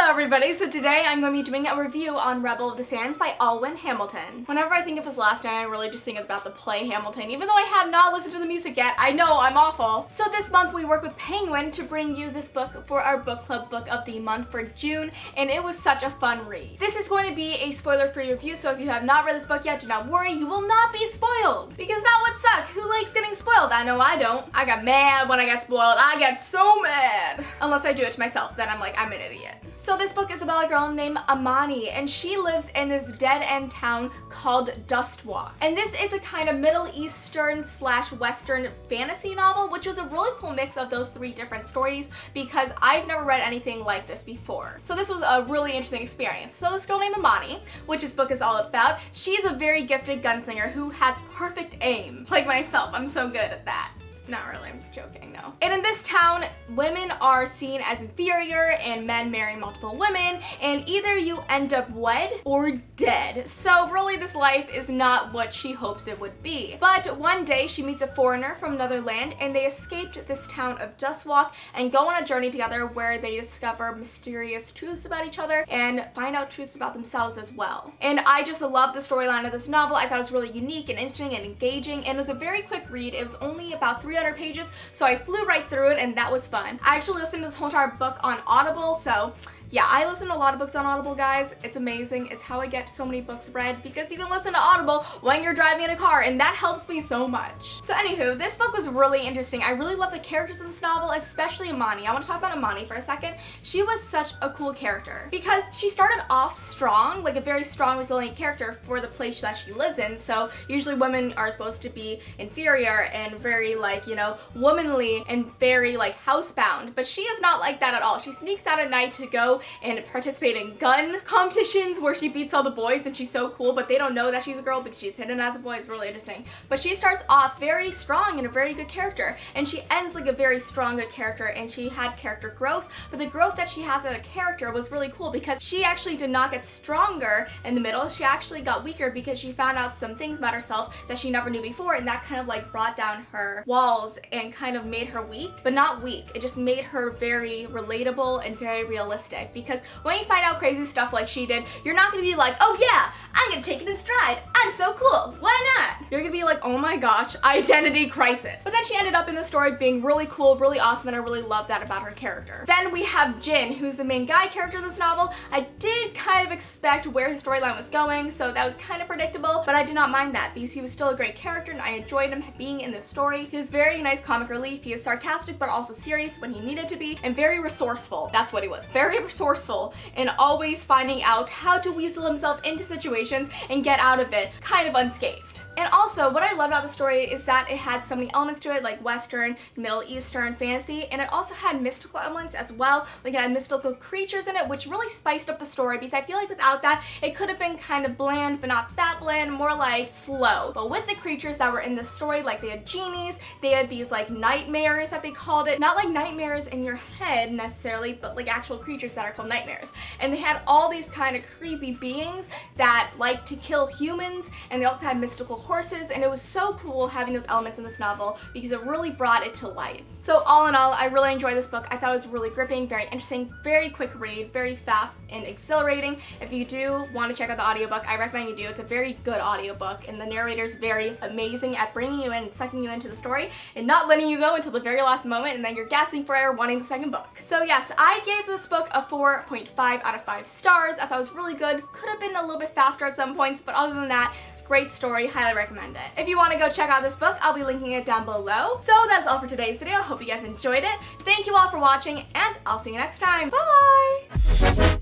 Hello everybody, so today I'm going to be doing a review on Rebel of the Sands by Alwyn Hamilton. Whenever I think of his last name, I really just think about the play Hamilton, even though I have not listened to the music yet. I know, I'm awful. So this month we work with Penguin to bring you this book for our book club book of the month for June, and it was such a fun read. This is going to be a spoiler-free review, so if you have not read this book yet, do not worry, you will not be spoiled. Because that would suck. Who likes getting spoiled? I know I don't. I got mad when I got spoiled. I get so mad. Unless I do it to myself, then I'm like, I'm an idiot. So this book is about a girl named Amani, and she lives in this dead-end town called Dustwalk. And this is a kind of Middle Eastern / Western fantasy novel, which was a really cool mix of those three different stories because I've never read anything like this before. So this was a really interesting experience. So this girl named Amani, which this book is all about, she's a very gifted gunslinger who has perfect aim. Like myself, I'm so good at that. Not really, I'm joking, no. And in this town, women are seen as inferior and men marry multiple women, and either you end up wed or dead. So really this life is not what she hopes it would be. But one day she meets a foreigner from another land, and they escaped this town of Dustwalk and go on a journey together where they discover mysterious truths about each other and find out truths about themselves as well. And I just love the storyline of this novel. I thought it was really unique and interesting and engaging, and it was a very quick read. It was only about 300 pages, so I flew right through it, and that was fun. I actually listened to this whole entire book on Audible, so yeah, I listen to a lot of books on Audible, guys. It's amazing. It's how I get so many books read, because you can listen to Audible when you're driving in a car, and that helps me so much. So anywho, this book was really interesting. I really love the characters in this novel, especially Amani. I want to talk about Amani for a second. She was such a cool character because she started off strong, like a very strong, resilient character for the place that she lives in. So usually women are supposed to be inferior and very, like, you know, womanly and very, like, housebound. But she is not like that at all. She sneaks out at night to go and participate in gun competitions where she beats all the boys, and she's so cool, but they don't know that she's a girl because she's hidden as a boy. It's really interesting. But she starts off very strong and a very good character, and she ends like a very strong good character, and she had character growth, but the growth that she has as a character was really cool because she actually did not get stronger in the middle. She actually got weaker because she found out some things about herself that she never knew before, and that kind of like brought down her walls and kind of made her weak, but not weak. It just made her very relatable and very realistic. Because when you find out crazy stuff like she did, you're not gonna be like, oh yeah, I'm gonna take it in stride, I'm so cool, why not? You're gonna be like, oh my gosh, identity crisis. But then she ended up in the story being really cool, really awesome, and I really love that about her character. Then we have Jin, who's the main guy character in this novel. I did kind of expect where his storyline was going, so that was kind of predictable, but I did not mind that because he was still a great character and I enjoyed him being in this story. He was very nice comic relief. He was sarcastic but also serious when he needed to be, and very resourceful. That's what he was. Very resourceful and always finding out how to weasel himself into situations and get out of it kind of unscathed. And also, what I loved about the story is that it had so many elements to it, like Western, Middle Eastern, fantasy, and it also had mystical elements as well. Like it had mystical creatures in it, which really spiced up the story, because I feel like without that, it could have been kind of bland, but not that bland, more like slow. But with the creatures that were in the story, like they had genies, they had these like nightmares that they called it. Not like nightmares in your head necessarily, but like actual creatures that are called nightmares. And they had all these kind of creepy beings that like to kill humans, and they also had mystical horses, and it was so cool having those elements in this novel because it really brought it to life. So all in all, I really enjoyed this book. I thought it was really gripping, very interesting, very quick read, very fast and exhilarating. If you do want to check out the audiobook, I recommend you do. It's a very good audiobook, and the narrator's very amazing at bringing you in and sucking you into the story and not letting you go until the very last moment, and then you're gasping for air wanting the second book. So yes, I gave this book a 4.5 out of 5 stars. I thought it was really good. Could have been a little bit faster at some points, but other than that, great story, highly recommend it. If you want to go check out this book, I'll be linking it down below. So that's all for today's video. Hope you guys enjoyed it. Thank you all for watching, and I'll see you next time. Bye!